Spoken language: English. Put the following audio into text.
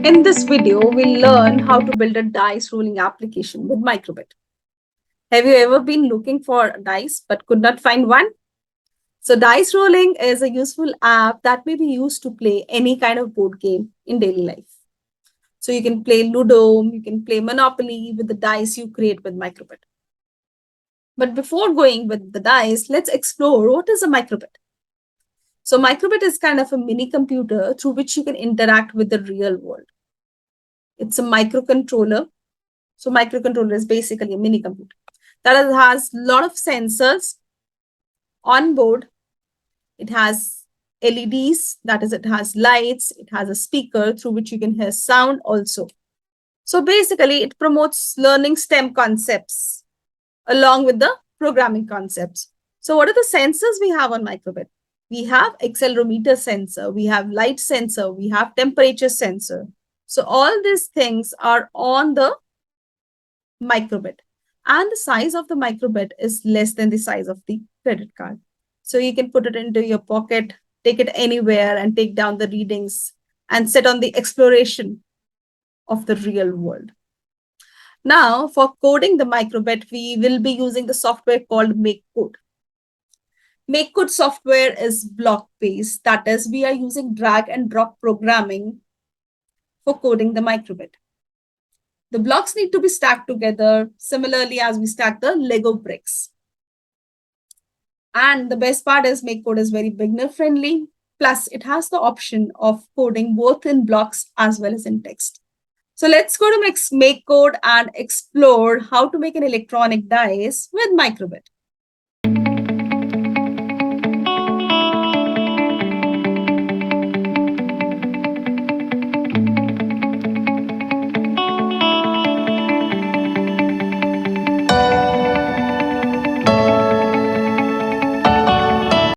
In this video, we'll learn how to build a dice rolling application with Microbit. Have you ever been looking for dice but could not find one? So dice rolling is a useful app that may be used to play any kind of board game in daily life. So you can play Ludo, you can play Monopoly with the dice you create with Microbit. But before going with the dice, let's explore what is a Microbit. So Microbit is kind of a mini computer through which you can interact with the real world. It's a microcontroller. So microcontroller is basically a mini computer that has a lot of sensors on board. It has LEDs, that is, it has lights, it has a speaker through which you can hear sound also. So basically, it promotes learning STEM concepts along with the programming concepts. So what are the sensors we have on Microbit? We have accelerometer sensor, we have light sensor, we have temperature sensor. So all these things are on the Microbit. And the size of the Microbit is less than the size of the credit card. So you can put it into your pocket, take it anywhere and take down the readings and sit on the exploration of the real world. Now, for coding the Microbit, we will be using the software called MakeCode. MakeCode software is block-based. That is, we are using drag and drop programming for coding the Microbit. The blocks need to be stacked together similarly as we stack the Lego bricks. And the best part is MakeCode is very beginner friendly. Plus, it has the option of coding both in blocks as well as in text. So let's go to MakeCode and explore how to make an electronic dice with Microbit.